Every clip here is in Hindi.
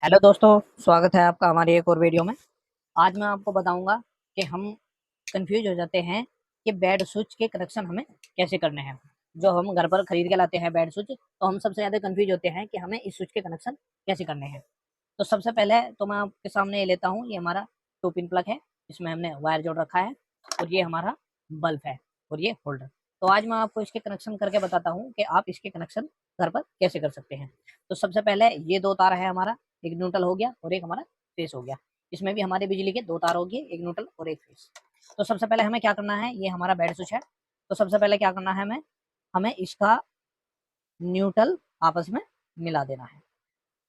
हेलो दोस्तों, स्वागत है आपका हमारी एक और वीडियो में। आज मैं आपको बताऊंगा कि हम कंफ्यूज हो जाते हैं कि बेड स्विच के कनेक्शन हमें कैसे करने हैं। जो हम घर पर खरीद के लाते हैं बेड स्विच, तो हम सबसे ज़्यादा कंफ्यूज होते हैं कि हमें इस स्विच के कनेक्शन कैसे करने हैं। तो सबसे पहले तो मैं आपके सामने ये लेता हूँ, ये हमारा 2 पिन प्लग है, इसमें हमने वायर जोड़ रखा है, और ये हमारा बल्ब है, और ये होल्डर। तो आज मैं आपको इसके कनेक्शन करके बताता हूँ कि आप इसके कनेक्शन घर पर कैसे कर सकते हैं। तो सबसे पहले ये 2 तार है हमारा, एक न्यूट्रल हो गया और एक हमारा फेस हो गया। इसमें भी हमारे बिजली के 2 तार हो गए, एक न्यूट्रल और एक फेस। तो सबसे पहले हमें क्या करना है, ये हमारा बेड स्विच है। तो सबसे पहले क्या करना है, हमें हमें इसका न्यूट्रल आपस में मिला देना है।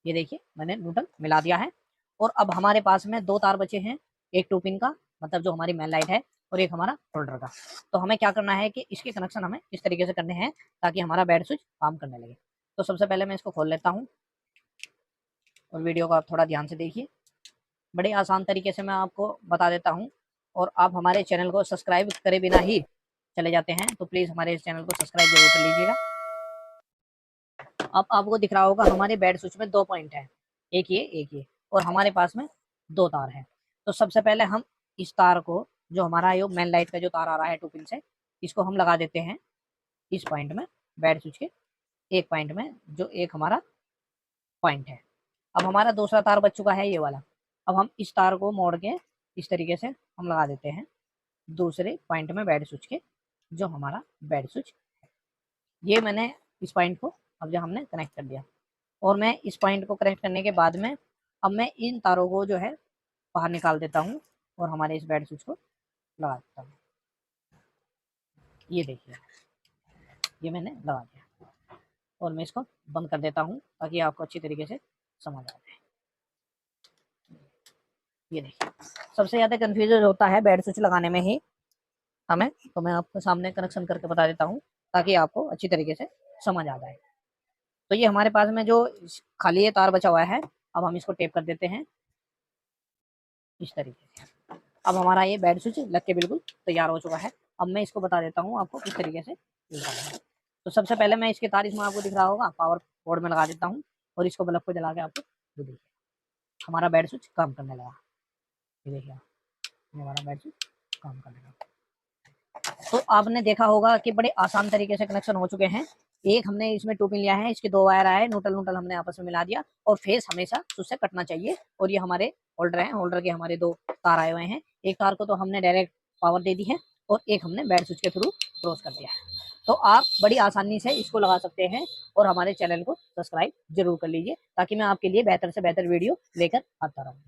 ये देखिए मैंने न्यूट्रल मिला दिया है। और अब हमारे पास में 2 तार बचे हैं, एक 2 पिन का, मतलब जो हमारी मेन लाइट है, और एक हमारा होल्डर का। तो हमें क्या करना है कि इसके कनेक्शन हमें इस तरीके से करने हैं ताकि हमारा बेड स्विच काम करने लगे। तो सबसे पहले मैं इसको खोल लेता हूँ, और वीडियो को आप थोड़ा ध्यान से देखिए। बड़े आसान तरीके से मैं आपको बता देता हूँ, और आप हमारे चैनल को सब्सक्राइब करे बिना ही चले जाते हैं, तो प्लीज़ हमारे इस चैनल को सब्सक्राइब जरूर कर लीजिएगा। अब आपको दिख रहा होगा हमारे बेड स्विच में 2 पॉइंट है, एक ये, और हमारे पास में 2 तार हैं। तो सबसे पहले हम इस तार को, जो हमारा ये मेन लाइट का जो तार आ रहा है 2 पिन से, इसको हम लगा देते हैं इस पॉइंट में, बेड स्विच के एक पॉइंट में, जो एक हमारा पॉइंट है। अब हमारा दूसरा तार बच चुका है ये वाला। अब हम इस तार को मोड़ के इस तरीके से हम लगा देते हैं दूसरे पॉइंट में बेड स्विच के, जो हमारा बेड स्विच। ये मैंने इस पॉइंट को अब जो हमने कनेक्ट कर दिया, और मैं इस पॉइंट को कनेक्ट करने के बाद में अब मैं इन तारों को जो है बाहर निकाल देता हूँ, और हमारे इस बेड स्विच को लगा देता हूँ। ये देखिए, ये मैंने लगा दिया, और मैं इसको बंद कर देता हूँ ताकि आपको अच्छी तरीके से समझ आ जाए। ये देखिए, सबसे ज़्यादा कन्फ्यूजन होता है बेड स्विच लगाने में ही हमें, तो मैं आपको सामने कनेक्शन करके बता देता हूँ ताकि आपको अच्छी तरीके से समझ आ जाए। तो ये हमारे पास में जो खाली ये तार बचा हुआ है, अब हम इसको टेप कर देते हैं इस तरीके से। अब हमारा ये बेड स्विच लग के बिल्कुल तैयार हो चुका है। अब मैं इसको बता देता हूँ आपको किस तरीके से लगाना है। तो सबसे पहले मैं इसके तार, इसमें आपको दिख रहा होगा, पावर बोर्ड में लगा देता हूँ, और इसको बल्ब को जला के आपको ये देखिए हमारा बेड स्विच काम करने लगा। ये देखिए ये हमारा बेड स्विच काम करने लगा। तो आपने देखा होगा कि बड़े आसान तरीके से कनेक्शन हो चुके हैं। एक हमने इसमें 2 पिन लिया है, इसके 2 वायर आए, न्यूट्रल हमने आपस में मिला दिया, और फेस हमेशा उससे कटना चाहिए। और ये हमारे होल्डर हैं, होल्डर के हमारे 2 तार आए हुए हैं। एक तार को तो हमने डायरेक्ट पावर दे दी है, और एक हमने बेड स्विच के थ्रू क्रॉस कर दिया है। तो आप बड़ी आसानी से इसको लगा सकते हैं, और हमारे चैनल को सब्सक्राइब जरूर कर लीजिए ताकि मैं आपके लिए बेहतर से बेहतर वीडियो लेकर आता रहूँ।